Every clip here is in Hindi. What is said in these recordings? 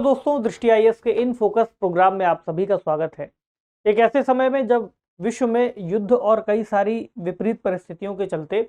दोस्तों, दृष्टि आईएएस के इन फोकस प्रोग्राम में आप सभी का स्वागत है। एक ऐसे समय में जब विश्व में युद्ध और कई सारी विपरीत परिस्थितियों के चलते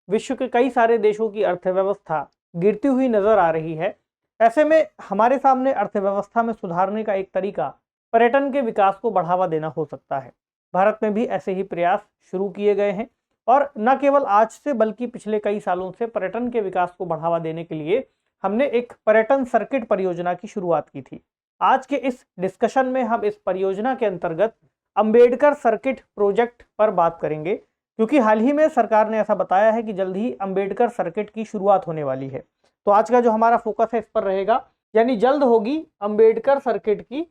विश्व के कई सारे देशों की अर्थव्यवस्था गिरती हुई नजर आ रही है, ऐसे में हमारे सामने अर्थव्यवस्था में सुधारने का एक तरीका पर्यटन के विकास को बढ़ावा देना हो सकता है। भारत में भी ऐसे ही प्रयास शुरू किए गए हैं और न केवल आज से बल्कि पिछले कई सालों से पर्यटन के विकास को बढ़ावा देने के लिए हमने एक पर्यटन सर्किट परियोजना की शुरुआत की थी। आज के इस डिस्कशन में हम इस परियोजना के अंतर्गत अंबेडकर सर्किट प्रोजेक्ट पर बात करेंगे, क्योंकि हाल ही में सरकार ने ऐसा बताया है कि जल्द ही अंबेडकर सर्किट की शुरुआत होने वाली है। तो आज का जो हमारा फोकस है इस पर रहेगा, यानी जल्द होगी अंबेडकर सर्किट की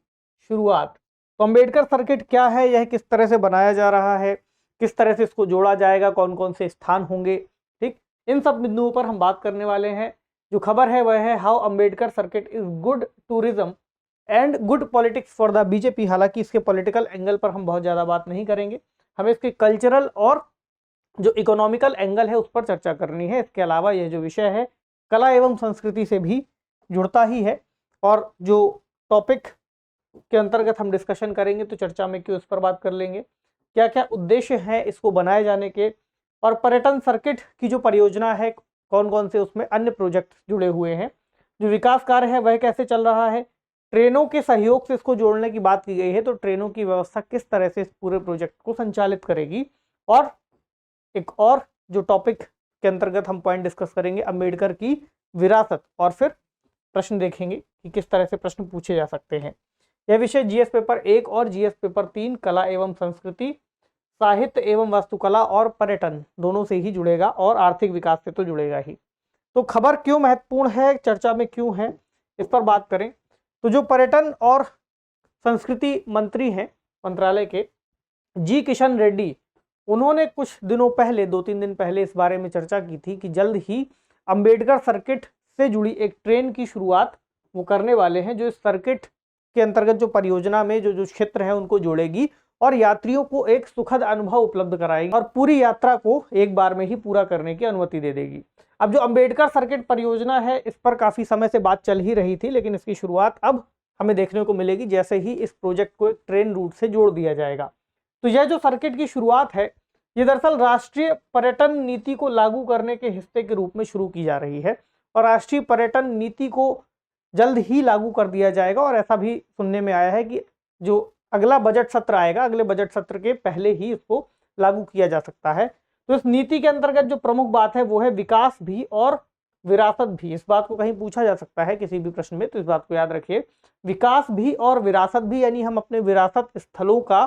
शुरुआत। तो अंबेडकर सर्किट क्या है, यह किस तरह से बनाया जा रहा है, किस तरह से इसको जोड़ा जाएगा, कौन कौन से स्थान होंगे, ठीक, इन सब बिंदुओं पर हम बात करने वाले हैं। जो खबर है वह है how Ambedkar circuit is good tourism and good politics for the BJP. हालांकि इसके पॉलिटिकल एंगल पर हम बहुत ज़्यादा बात नहीं करेंगे, हमें इसके कल्चरल और जो इकोनॉमिकल एंगल है उस पर चर्चा करनी है। इसके अलावा यह जो विषय है कला एवं संस्कृति से भी जुड़ता ही है, और जो टॉपिक के अंतर्गत हम डिस्कशन करेंगे तो चर्चा में क्यों इस पर बात कर लेंगे, क्या क्या उद्देश्य हैं इसको बनाए जाने के, और पर्यटन सर्किट की जो परियोजना है कौन कौन से उसमें अन्य प्रोजेक्ट जुड़े हुए हैं, जो विकास कार्य है वह कैसे चल रहा है, ट्रेनों के सहयोग से इसको जोड़ने की बात की गई है तो ट्रेनों की व्यवस्था किस तरह से इस पूरे प्रोजेक्ट को संचालित करेगी, और एक और जो टॉपिक के अंतर्गत हम पॉइंट डिस्कस करेंगे अंबेडकर की विरासत, और फिर प्रश्न देखेंगे कि किस तरह से प्रश्न पूछे जा सकते हैं। यह विषय जीएस पेपर 1 और जीएस पेपर 3 कला एवं संस्कृति, साहित्य एवं वास्तुकला और पर्यटन दोनों से ही जुड़ेगा, और आर्थिक विकास से तो जुड़ेगा ही। तो खबर क्यों महत्वपूर्ण है, चर्चा में क्यों है, इस पर बात करें तो जो पर्यटन और संस्कृति मंत्री हैं मंत्रालय के जी किशन रेड्डी, उन्होंने कुछ दिनों पहले 2-3 दिन पहले इस बारे में चर्चा की थी कि जल्द ही अंबेडकर सर्किट से जुड़ी एक ट्रेन की शुरुआत वो करने वाले हैं, जो इस सर्किट के अंतर्गत जो परियोजना में जो क्षेत्र है उनको जोड़ेगी और यात्रियों को एक सुखद अनुभव उपलब्ध कराएगी और पूरी यात्रा को एक बार में ही पूरा करने की अनुमति दे देगी। अब जो अंबेडकर सर्किट परियोजना है इस पर काफी समय से बात चल ही रही थी, लेकिन इसकी शुरुआत अब हमें देखने को मिलेगी जैसे ही इस प्रोजेक्ट को एक ट्रेन रूट से जोड़ दिया जाएगा। तो यह जो सर्किट की शुरुआत है ये दरअसल राष्ट्रीय पर्यटन नीति को लागू करने के हिस्से के रूप में शुरू की जा रही है, और राष्ट्रीय पर्यटन नीति को जल्द ही लागू कर दिया जाएगा, और ऐसा भी सुनने में आया है कि जो अगला बजट सत्र आएगा, अगले बजट सत्र के पहले ही इसको लागू किया जा सकता है। तो इस नीति के अंतर्गत जो प्रमुख बात है वो है विकास भी और विरासत भी। इस बात को कहीं पूछा जा सकता है किसी भी प्रश्न में, तो इस बात को याद रखिए, विकास भी और विरासत भी, यानी हम अपने विरासत स्थलों का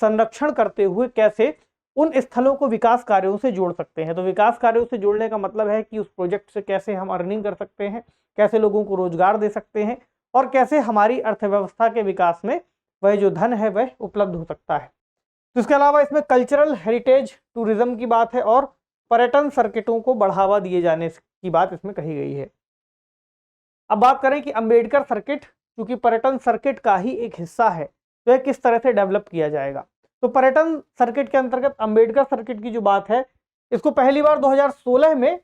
संरक्षण करते हुए कैसे उन स्थलों को विकास कार्यों से जोड़ सकते हैं। तो विकास कार्यों से जोड़ने का मतलब है कि उस प्रोजेक्ट से कैसे हम अर्निंग कर सकते हैं, कैसे लोगों को रोजगार दे सकते हैं, और कैसे हमारी अर्थव्यवस्था के विकास में वह जो धन है वह उपलब्ध हो सकता है। तो इसके अलावा इसमें कल्चरल हेरिटेज टूरिज्म की बात है और पर्यटन सर्किटों को बढ़ावा दिए जाने की बात इसमें कही गई है। अब बात करें कि अंबेडकर सर्किट क्योंकि पर्यटन सर्किट का ही एक हिस्सा है तो यह किस तरह से डेवलप किया जाएगा। तो पर्यटन सर्किट के अंतर्गत अंबेडकर सर्किट की जो बात है इसको पहली बार 2016 में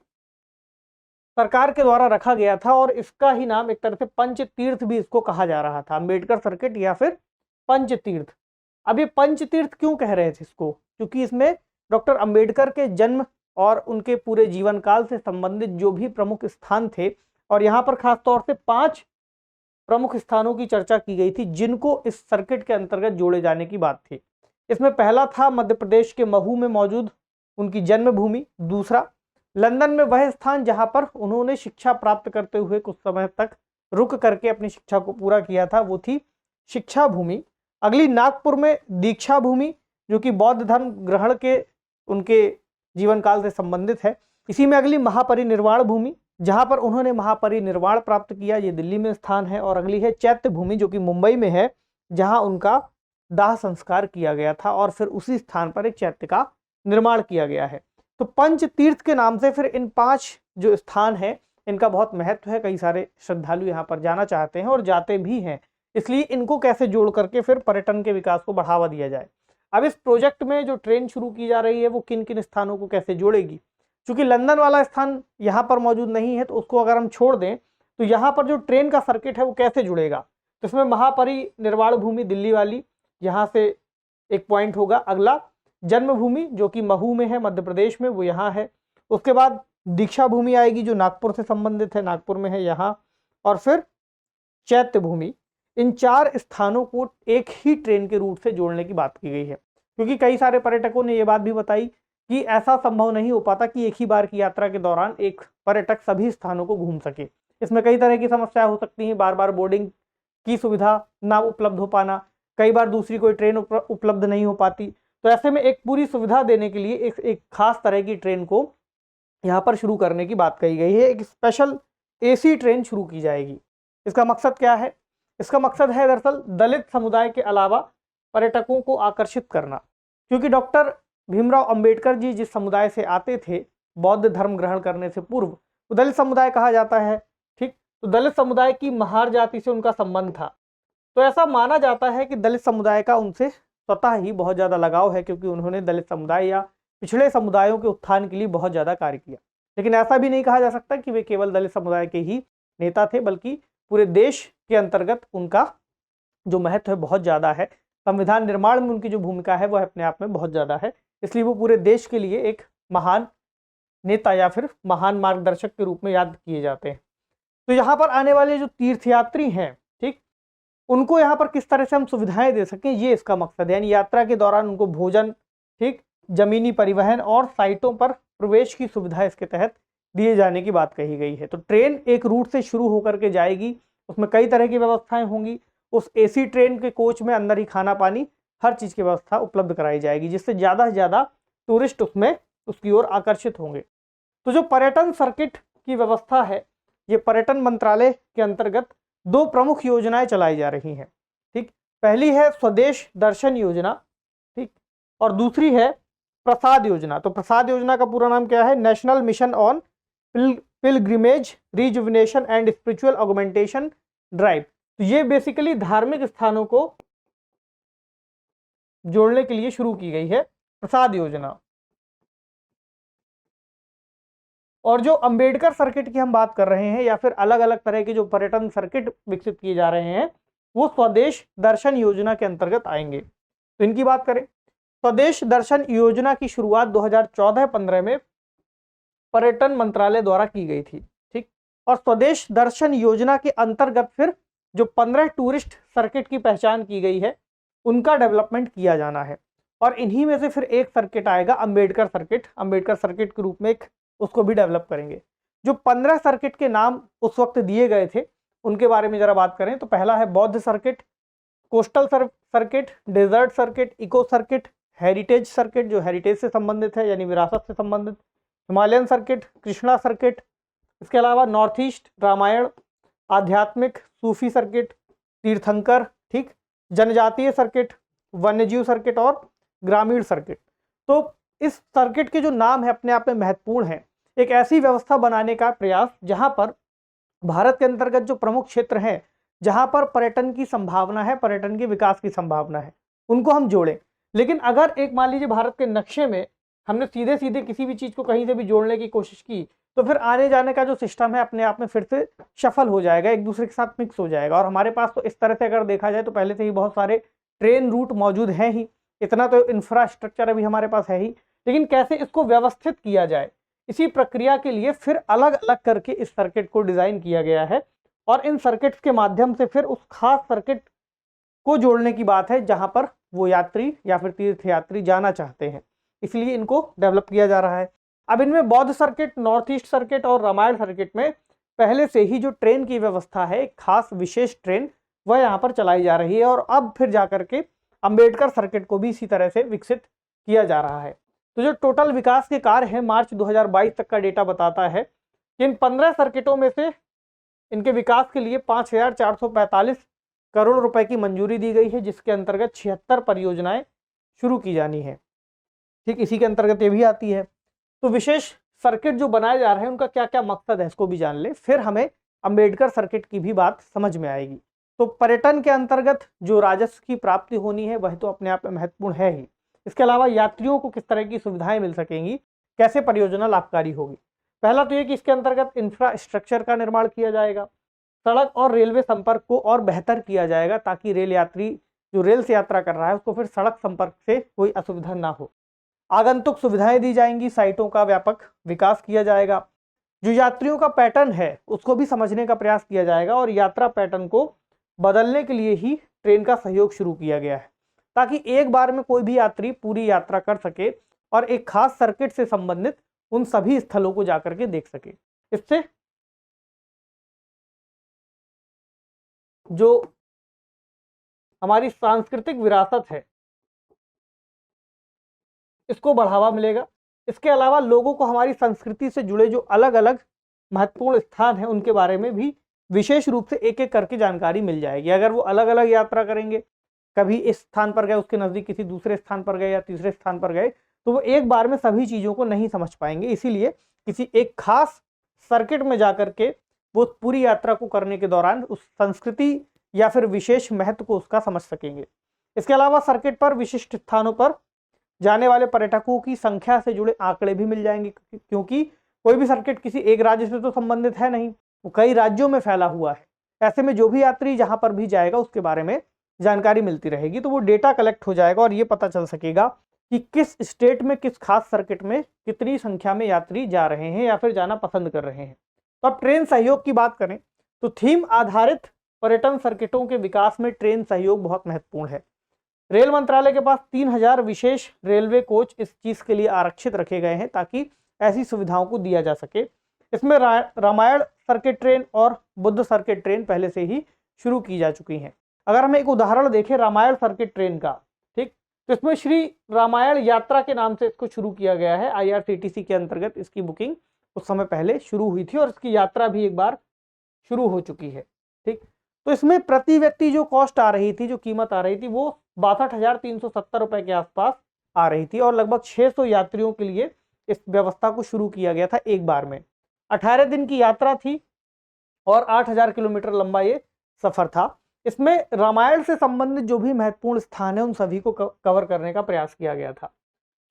सरकार के द्वारा रखा गया था, और इसका ही नाम एक तरह से पंच तीर्थ भी इसको कहा जा रहा था, अंबेडकर सर्किट या फिर पंच तीर्थ। अब ये पंच तीर्थ क्यों कह रहे थे इसको, क्योंकि इसमें डॉक्टर अंबेडकर के जन्म और उनके पूरे जीवन काल से संबंधित जो भी प्रमुख स्थान थे, और यहाँ पर खास तौर से 5 प्रमुख स्थानों की चर्चा की गई थी जिनको इस सर्किट के अंतर्गत जोड़े जाने की बात थी। इसमें पहला था मध्य प्रदेश के महू में मौजूद उनकी जन्मभूमि, दूसरा लंदन में वह स्थान जहां पर उन्होंने शिक्षा प्राप्त करते हुए कुछ समय तक रुक करके अपनी शिक्षा को पूरा किया था, वो थी शिक्षा भूमि। अगली नागपुर में दीक्षा भूमि जो कि बौद्ध धर्म ग्रहण के उनके जीवन काल से संबंधित है। इसी में अगली महापरिनिर्वाण भूमि जहां पर उन्होंने महापरिनिर्वाण प्राप्त किया, ये दिल्ली में स्थान है। और अगली है चैत्य भूमि जो कि मुंबई में है, जहां उनका दाह संस्कार किया गया था और फिर उसी स्थान पर एक चैत्य का निर्माण किया गया है। तो पंच तीर्थ के नाम से फिर इन 5 जो स्थान हैं इनका बहुत महत्व है। कई सारे श्रद्धालु यहाँ पर जाना चाहते हैं और जाते भी हैं, इसलिए इनको कैसे जोड़ करके फिर पर्यटन के विकास को बढ़ावा दिया जाए। अब इस प्रोजेक्ट में जो ट्रेन शुरू की जा रही है वो किन किन स्थानों को कैसे जोड़ेगी, क्योंकि लंदन वाला स्थान यहाँ पर मौजूद नहीं है, तो उसको अगर हम छोड़ दें तो यहाँ पर जो ट्रेन का सर्किट है वो कैसे जुड़ेगा। तो इसमें महापरिनिर्वाण भूमि दिल्ली वाली, यहाँ से एक पॉइंट होगा। अगला जन्मभूमि जो कि महू में है, मध्य प्रदेश में, वो यहाँ है। उसके बाद दीक्षा भूमि आएगी जो नागपुर से संबंधित है, नागपुर में है यहाँ। और फिर चैत्य भूमि। इन 4 स्थानों को एक ही ट्रेन के रूट से जोड़ने की बात की गई है, क्योंकि कई सारे पर्यटकों ने यह बात भी बताई कि ऐसा संभव नहीं हो पाता कि एक ही बार की यात्रा के दौरान एक पर्यटक सभी स्थानों को घूम सके। इसमें कई तरह की समस्याएं हो सकती हैं, बार बार बोर्डिंग की सुविधा ना उपलब्ध हो पाना, कई बार दूसरी कोई ट्रेन उपलब्ध नहीं हो पाती। तो ऐसे में एक पूरी सुविधा देने के लिए एक खास तरह की ट्रेन को यहाँ पर शुरू करने की बात कही गई है। एक स्पेशल AC ट्रेन शुरू की जाएगी। इसका मकसद क्या है? इसका मकसद है दरअसल दलित समुदाय के अलावा पर्यटकों को आकर्षित करना, क्योंकि डॉक्टर भीमराव अंबेडकर जी जिस समुदाय से आते थे बौद्ध धर्म ग्रहण करने से पूर्व, तो दलित समुदाय कहा जाता है, ठीक। तो दलित समुदाय की महार जाति से उनका संबंध था। तो ऐसा माना जाता है कि दलित समुदाय का उनसे स्वतः ही बहुत ज़्यादा लगाव है, क्योंकि उन्होंने दलित समुदाय या पिछड़े समुदायों के उत्थान के लिए बहुत ज़्यादा कार्य किया। लेकिन ऐसा भी नहीं कहा जा सकता कि वे केवल दलित समुदाय के ही नेता थे, बल्कि पूरे देश के अंतर्गत उनका जो महत्व है बहुत ज़्यादा है। संविधान निर्माण में उनकी जो भूमिका है वह अपने आप में बहुत ज़्यादा है, इसलिए वो पूरे देश के लिए एक महान नेता या फिर महान मार्गदर्शक के रूप में याद किए जाते हैं। तो यहाँ पर आने वाले जो तीर्थयात्री हैं, ठीक, उनको यहाँ पर किस तरह से हम सुविधाएं दे सकें, ये इसका मकसद है। यानी यात्रा के दौरान उनको भोजन, ठीक, जमीनी परिवहन और साइटों पर प्रवेश की सुविधा इसके तहत दिए जाने की बात कही गई है। तो ट्रेन एक रूट से शुरू होकर के जाएगी, उसमें कई तरह की व्यवस्थाएं होंगी। उस AC ट्रेन के कोच में अंदर ही खाना पानी हर चीज़ की व्यवस्था उपलब्ध कराई जाएगी, जिससे ज़्यादा से ज़्यादा टूरिस्ट उसकी ओर आकर्षित होंगे। तो जो पर्यटन सर्किट की व्यवस्था है, ये पर्यटन मंत्रालय के अंतर्गत 2 प्रमुख योजनाएं चलाई जा रही हैं, ठीक। पहली है स्वदेश दर्शन योजना, ठीक, और दूसरी है प्रसाद योजना। तो प्रसाद योजना का पूरा नाम क्या है? National mission on pilgrimage rejuvenation and spiritual augmentation drive. तो ये बेसिकली धार्मिक स्थानों को जोड़ने के लिए शुरू की गई है प्रसाद योजना। और जो अंबेडकर सर्किट की हम बात कर रहे हैं, या फिर अलग अलग तरह के जो पर्यटन सर्किट विकसित किए जा रहे हैं, वो स्वदेश दर्शन योजना के अंतर्गत आएंगे। तो इनकी बात करें, स्वदेश दर्शन योजना की शुरुआत 2014-15 में पर्यटन मंत्रालय द्वारा की गई थी, ठीक। और स्वदेश दर्शन योजना के अंतर्गत फिर जो 15 टूरिस्ट सर्किट की पहचान की गई है, उनका डेवलपमेंट किया जाना है। और इन्हीं में से फिर एक सर्किट आएगा अंबेडकर सर्किट। अंबेडकर सर्किट के रूप में उसको भी डेवलप करेंगे। जो 15 सर्किट के नाम उस वक्त दिए गए थे, उनके बारे में जरा बात करें तो पहला है बौद्ध circuit, coastal circuit, desert circuit, eco circuit, heritage circuit जो हेरिटेज से संबंधित है यानी विरासत से संबंधित, हिमालयन सर्किट, कृष्णा सर्किट, इसके अलावा नॉर्थ ईस्ट रामायण, आध्यात्मिक सूफी सर्किट, तीर्थंकर, ठीक, जनजातीय सर्किट, वन्यजीव सर्किट और ग्रामीण सर्किट। तो इस सर्किट के जो नाम है अपने आप में महत्वपूर्ण है। एक ऐसी व्यवस्था बनाने का प्रयास जहां पर भारत के अंतर्गत जो प्रमुख क्षेत्र हैं, जहां पर पर्यटन की संभावना है, पर्यटन के विकास की संभावना है, उनको हम जोड़ें। लेकिन अगर एक मान लीजिए भारत के नक्शे में हमने सीधे सीधे किसी भी चीज को कहीं से भी जोड़ने की कोशिश की, तो फिर आने जाने का जो सिस्टम है अपने आप में फिर से सफल हो जाएगा, एक दूसरे के साथ मिक्स हो जाएगा। और हमारे पास तो इस तरह से अगर देखा जाए तो पहले से ही बहुत सारे ट्रेन रूट मौजूद हैं ही, इतना तो इंफ्रास्ट्रक्चर अभी हमारे पास है ही, लेकिन कैसे इसको व्यवस्थित किया जाए, इसी प्रक्रिया के लिए फिर अलग अलग करके इस सर्किट को डिजाइन किया गया है। और इन सर्किट्स के माध्यम से फिर उस खास सर्किट को जोड़ने की बात है जहां पर वो यात्री या फिर तीर्थयात्री जाना चाहते हैं, इसलिए इनको डेवलप किया जा रहा है। अब इनमें बौद्ध सर्किट, नॉर्थ ईस्ट सर्किट और रामायण सर्किट में पहले से ही जो ट्रेन की व्यवस्था है, एक खास विशेष ट्रेन, वह यहाँ पर चलाई जा रही है। और अब फिर जाकर के अंबेडकर सर्किट को भी इसी तरह से विकसित किया जा रहा है। तो जो टोटल विकास के कार्य है मार्च 2022 तक का डेटा बताता है कि इन 15 सर्किटों में से इनके विकास के लिए 5,445 करोड़ रुपए की मंजूरी दी गई है, जिसके अंतर्गत 76 परियोजनाएं शुरू की जानी है, ठीक, इसी के अंतर्गत ये भी आती है। तो विशेष सर्किट जो बनाए जा रहे हैं उनका क्या क्या मकसद है इसको भी जान ले, फिर हमें अंबेडकर सर्किट की भी बात समझ में आएगी। तो पर्यटन के अंतर्गत जो राजस्व की प्राप्ति होनी है वह तो अपने आप में महत्वपूर्ण है ही, इसके अलावा यात्रियों को किस तरह की सुविधाएं मिल सकेंगी, कैसे परियोजना लाभकारी होगी। पहला तो ये कि इसके अंतर्गत इंफ्रास्ट्रक्चर का निर्माण किया जाएगा, सड़क और रेलवे संपर्क को और बेहतर किया जाएगा ताकि रेल यात्री जो रेल से यात्रा कर रहा है उसको फिर सड़क संपर्क से कोई असुविधा ना हो। आगंतुक सुविधाएं दी जाएंगी, साइटों का व्यापक विकास किया जाएगा। जो यात्रियों का पैटर्न है उसको भी समझने का प्रयास किया जाएगा और यात्रा पैटर्न को बदलने के लिए ही ट्रेन का सहयोग शुरू किया गया है ताकि एक बार में कोई भी यात्री पूरी यात्रा कर सके और एक खास सर्किट से संबंधित उन सभी स्थलों को जाकर के देख सके। इससे जो हमारी सांस्कृतिक विरासत है इसको बढ़ावा मिलेगा। इसके अलावा लोगों को हमारी संस्कृति से जुड़े जो अलग अलग महत्वपूर्ण स्थान हैं उनके बारे में भी विशेष रूप से एक एक करके जानकारी मिल जाएगी। अगर वो अलग अलग यात्रा करेंगे, कभी इस स्थान पर गए, उसके नज़दीक किसी दूसरे स्थान पर गए या तीसरे स्थान पर गए, तो वो एक बार में सभी चीज़ों को नहीं समझ पाएंगे। इसीलिए किसी एक खास सर्किट में जाकर के वो पूरी यात्रा को करने के दौरान उस संस्कृति या फिर विशेष महत्व को उसका समझ सकेंगे। इसके अलावा सर्किट पर विशिष्ट स्थानों पर जाने वाले पर्यटकों की संख्या से जुड़े आंकड़े भी मिल जाएंगे, क्योंकि कोई भी सर्किट किसी एक राज्य से तो संबंधित है नहीं, वो कई राज्यों में फैला हुआ है। ऐसे में जो भी यात्री जहां पर भी जाएगा उसके बारे में जानकारी मिलती रहेगी, तो वो डेटा कलेक्ट हो जाएगा और ये पता चल सकेगा कि किस स्टेट में किस खास सर्किट में कितनी संख्या में यात्री जा रहे हैं या फिर जाना पसंद कर रहे हैं। तो अब ट्रेन सहयोग की बात करें तो थीम आधारित पर्यटन सर्किटों के विकास में ट्रेन सहयोग बहुत महत्वपूर्ण है। रेल मंत्रालय के पास 3000 विशेष रेलवे कोच इस चीज के लिए आरक्षित रखे गए हैं ताकि ऐसी सुविधाओं को दिया जा सके। इसमें रामायण सर्किट ट्रेन और बुद्ध सर्किट ट्रेन पहले से ही शुरू की जा चुकी हैं। अगर हम एक उदाहरण देखें रामायण सर्किट ट्रेन का, ठीक, तो इसमें श्री रामायण यात्रा के नाम से इसको शुरू किया गया है। IRCTC के अंतर्गत इसकी बुकिंग कुछ समय पहले शुरू हुई थी और इसकी यात्रा भी एक बार शुरू हो चुकी है। ठीक, तो इसमें प्रति व्यक्ति जो कॉस्ट आ रही थी, जो कीमत आ रही थी, वो 62,370 रुपए के आसपास आ रही थी और लगभग 600 यात्रियों के लिए इस व्यवस्था को शुरू किया गया था एक बार में। 18 दिन की यात्रा थी और 8000 किलोमीटर लंबा ये सफर था। इसमें रामायण से संबंधित जो भी महत्वपूर्ण स्थान है उन सभी को कवर करने का प्रयास किया गया था।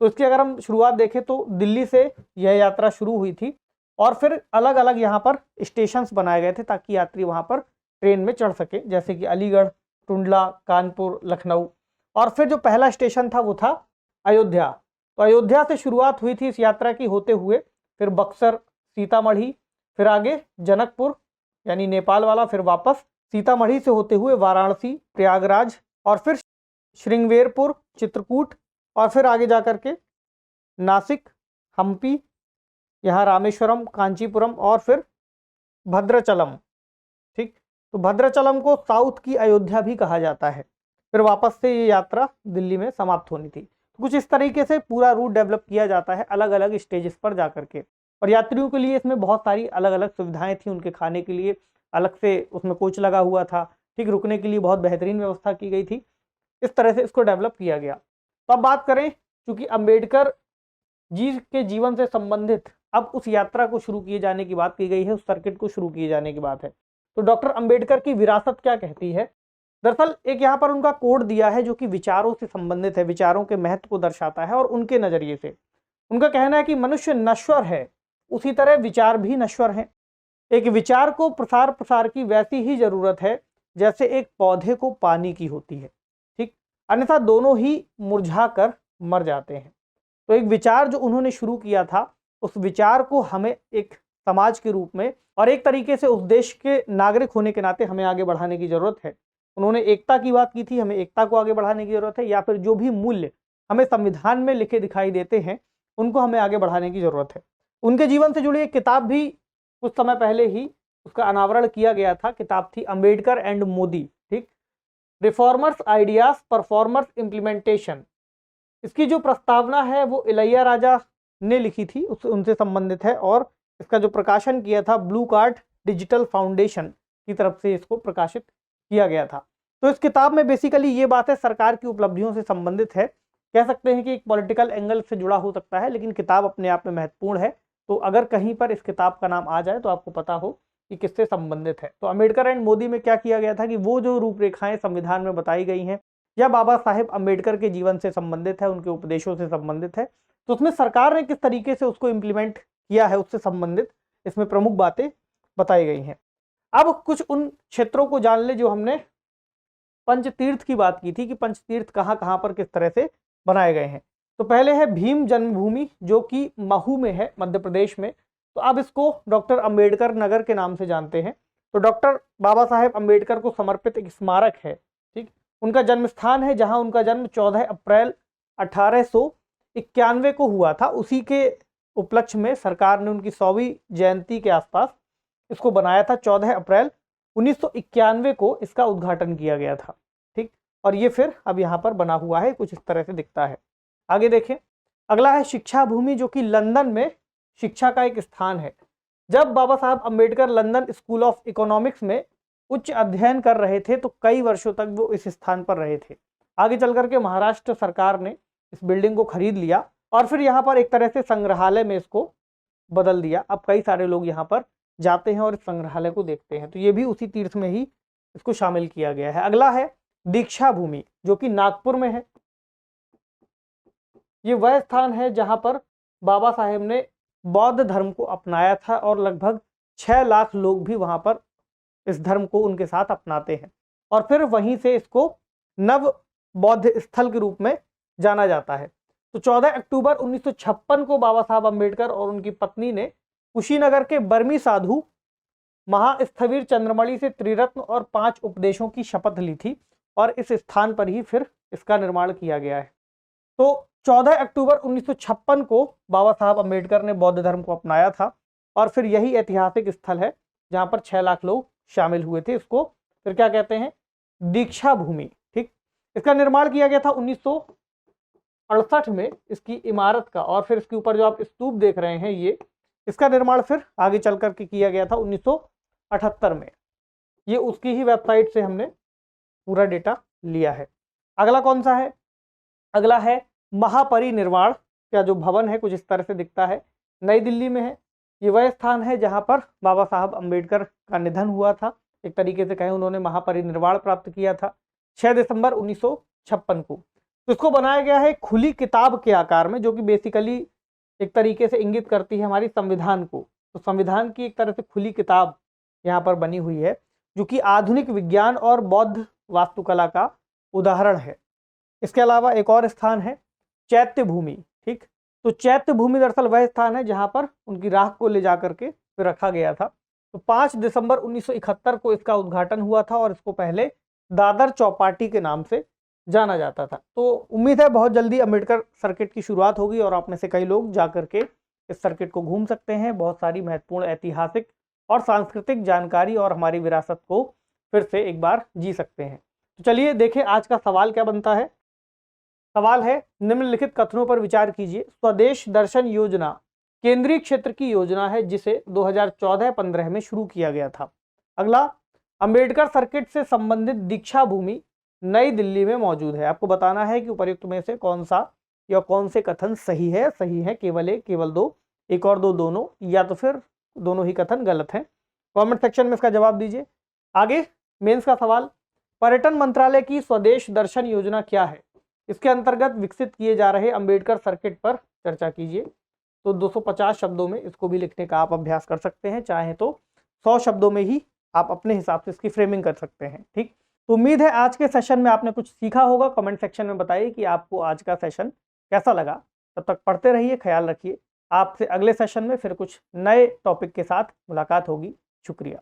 तो इसकी अगर हम शुरुआत देखें तो दिल्ली से यह यात्रा शुरू हुई थी और फिर अलग अलग यहाँ पर स्टेशंस बनाए गए थे ताकि यात्री वहाँ पर ट्रेन में चढ़ सके, जैसे कि अलीगढ़, टुंडला, कानपुर, लखनऊ। और फिर जो पहला स्टेशन था वो था अयोध्या। तो अयोध्या से शुरुआत हुई थी इस यात्रा की होते हुए फिर बक्सर, सीतामढ़ी, फिर आगे जनकपुर यानी नेपाल वाला, फिर वापस सीतामढ़ी से होते हुए वाराणसी, प्रयागराज और फिर श्रृंगवेरपुर, चित्रकूट और फिर आगे जाकर के नासिक, हम्पी, यहाँ रामेश्वरम, कांचीपुरम और फिर भद्राचलम। ठीक, तो भद्राचलम को साउथ की अयोध्या भी कहा जाता है। फिर वापस से ये यात्रा दिल्ली में समाप्त होनी थी। तो कुछ इस तरीके से पूरा रूट डेवलप किया जाता है अलग अलग स्टेजेस पर जाकर के। और यात्रियों के लिए इसमें बहुत सारी अलग अलग सुविधाएं थी। उनके खाने के लिए अलग से उसमें कोच लगा हुआ था, ठीक, रुकने के लिए बहुत बेहतरीन व्यवस्था की गई थी। इस तरह से इसको डेवलप किया गया। तो अब बात करें, चूंकि अंबेडकर जी के जीवन से संबंधित अब उस यात्रा को शुरू किए जाने की बात की गई है, उस सर्किट को शुरू किए जाने की बात है, तो डॉक्टर अंबेडकर की विरासत क्या कहती है। दरअसल एक यहाँ पर उनका कोड दिया है जो कि विचारों से संबंधित है, विचारों के महत्व को दर्शाता है और उनके नजरिए से उनका कहना है कि मनुष्य नश्वर है, उसी तरह विचार भी नश्वर हैं। एक विचार को प्रसार की वैसी ही जरूरत है जैसे एक पौधे को पानी की होती है, ठीक, अन्यथा दोनों ही मुरझा कर मर जाते हैं। तो एक विचार जो उन्होंने शुरू किया था, उस विचार को हमें एक समाज के रूप में और एक तरीके से उस देश के नागरिक होने के नाते हमें आगे बढ़ाने की जरूरत है। उन्होंने एकता की बात की थी, हमें एकता को आगे बढ़ाने की जरूरत है, या फिर जो भी मूल्य हमें संविधान में लिखे दिखाई देते हैं उनको हमें आगे बढ़ाने की जरूरत है। उनके जीवन से जुड़ी एक किताब भी कुछ समय पहले ही उसका अनावरण किया गया था। किताब थी अंबेडकर एंड मोदी, ठीक, रिफॉर्मर्स आइडियाज परफॉर्मर्स इम्प्लीमेंटेशन। इसकी जो प्रस्तावना है वो इलैया राजा ने लिखी थी, उनसे संबंधित है और इसका जो प्रकाशन किया था ब्लू कार्ड डिजिटल फाउंडेशन की तरफ से इसको प्रकाशित किया गया था। तो इस किताब में बेसिकली ये बात है सरकार की उपलब्धियों से संबंधित है। कह सकते हैं कि एक पॉलिटिकल एंगल से जुड़ा हो सकता है, लेकिन किताब अपने आप में महत्वपूर्ण है। तो अगर कहीं पर इस किताब का नाम आ जाए तो आपको पता हो कि किससे संबंधित है। तो अंबेडकर एंड मोदी में क्या किया गया था कि वो जो रूपरेखाएं संविधान में बताई गई हैं या बाबा साहेब अंबेडकर के जीवन से संबंधित है, उनके उपदेशों से संबंधित है, तो उसमें सरकार ने किस तरीके से उसको इम्प्लीमेंट किया है उससे संबंधित इसमें प्रमुख बातें बताई गई हैं। अब कुछ उन क्षेत्रों को जान ले जो हमने पंचतीर्थ की बात की थी कि पंचतीर्थ कहाँ कहाँ पर किस तरह से बनाए गए हैं। तो पहले है भीम जन्मभूमि जो कि महू में है, मध्य प्रदेश में। तो अब इसको डॉक्टर अंबेडकर नगर के नाम से जानते हैं। तो डॉक्टर बाबा साहेब अंबेडकर को समर्पित एक स्मारक है, ठीक। उनका जन्म स्थान है जहां उनका जन्म 14 अप्रैल 1891 को हुआ था। उसी के उपलक्ष्य में सरकार ने उनकी 100वीं जयंती के आसपास इसको बनाया था। 14 अप्रैल 1991 को इसका उद्घाटन किया गया था, ठीक। और ये फिर अब यहाँ पर बना हुआ है, कुछ इस तरह से दिखता है। आगे देखें, अगला है शिक्षा भूमि जो कि लंदन में शिक्षा का एक स्थान है। जब बाबा साहब Ambedkar London school of economics में उच्च अध्ययन कर रहे थे तो कई वर्षों तक वो इस स्थान पर रहे थे। आगे चल करके महाराष्ट्र सरकार ने इस बिल्डिंग को खरीद लिया और फिर यहाँ पर एक तरह से संग्रहालय में इसको बदल दिया। अब कई सारे लोग यहाँ पर जाते हैं और इस संग्रहालय को देखते हैं। तो ये भी उसी तीर्थ में ही इसको शामिल किया गया है। अगला है दीक्षा भूमि जो कि नागपुर में है। ये वह स्थान है जहां पर बाबा साहेब ने बौद्ध धर्म को अपनाया था और लगभग 6 लाख लोग भी वहां पर इस धर्म को उनके साथ अपनाते हैं। और फिर वहीं से इसको नव बौद्ध स्थल के रूप में जाना जाता है। तो 14 अक्टूबर 1956 को बाबा साहब अंबेडकर और उनकी पत्नी ने कुशीनगर के बर्मी साधु महास्थविर चंद्रमणि से त्रिरत्न और 5 उपदेशों की शपथ ली थी और इस स्थान पर ही फिर इसका निर्माण किया गया है। तो 14 अक्टूबर 1956 को बाबा साहब अंबेडकर ने बौद्ध धर्म को अपनाया था और फिर यही ऐतिहासिक स्थल है जहां पर 6 लाख लोग शामिल हुए थे। इसको फिर क्या कहते हैं, दीक्षा भूमि, ठीक। इसका निर्माण किया गया था 1968 में इसकी इमारत का, और फिर इसके ऊपर जो आप स्तूप देख रहे हैं ये, इसका निर्माण फिर आगे चल करके किया गया था 1978 में। ये उसकी ही वेबसाइट से हमने पूरा डेटा लिया है। अगला कौन सा है, अगला है महापरिनिर्वाण का जो भवन है, कुछ इस तरह से दिखता है, नई दिल्ली में है। ये वह स्थान है जहां पर बाबा साहब अंबेडकर का निधन हुआ था। एक तरीके से कहें उन्होंने महापरिनिर्वाण प्राप्त किया था 6 दिसंबर 1956 को। तो इसको बनाया गया है खुली किताब के आकार में, जो कि बेसिकली एक तरीके से इंगित करती है हमारी संविधान को। तो संविधान की एक तरह से खुली किताब यहाँ पर बनी हुई है जो कि आधुनिक विज्ञान और बौद्ध वास्तुकला का उदाहरण है। इसके अलावा एक और स्थान है चैत्य भूमि, ठीक। तो चैत्य भूमि दरअसल वह स्थान है जहां पर उनकी राख को ले जाकर के फिर रखा गया था। तो 5 दिसंबर 1971 को इसका उद्घाटन हुआ था और इसको पहले दादर चौपाटी के नाम से जाना जाता था। तो उम्मीद है बहुत जल्दी अंबेडकर सर्किट की शुरुआत होगी और आप में से कई लोग जाकर के इस सर्किट को घूम सकते हैं। बहुत सारी महत्वपूर्ण ऐतिहासिक और सांस्कृतिक जानकारी और हमारी विरासत को फिर से एक बार जी सकते हैं। तो चलिए देखें आज का सवाल क्या बनता है। सवाल है, निम्नलिखित कथनों पर विचार कीजिए। स्वदेश दर्शन योजना केंद्रीय क्षेत्र की योजना है जिसे 2014-15 में शुरू किया गया था। अगला, अंबेडकर सर्किट से संबंधित दीक्षा भूमि नई दिल्ली में मौजूद है। आपको बताना है कि उपर्युक्त में से कौन सा या कौन से कथन सही है। सही है केवल एक, केवल दो, एक और दो दोनों, या तो फिर दोनों ही कथन गलत हैं। कमेंट सेक्शन में इसका जवाब दीजिए। आगे मेंस का सवाल, पर्यटन मंत्रालय की स्वदेश दर्शन योजना क्या है? इसके अंतर्गत विकसित किए जा रहे अंबेडकर सर्किट पर चर्चा कीजिए। तो 250 शब्दों में इसको भी लिखने का आप अभ्यास कर सकते हैं, चाहे तो 100 शब्दों में ही आप अपने हिसाब से इसकी फ्रेमिंग कर सकते हैं, ठीक। तो उम्मीद है आज के सेशन में आपने कुछ सीखा होगा। कमेंट सेक्शन में बताइए कि आपको आज का सेशन कैसा लगा। तब तक पढ़ते रहिए, ख्याल रखिए। आपसे अगले सेशन में फिर कुछ नए टॉपिक के साथ मुलाकात होगी। शुक्रिया।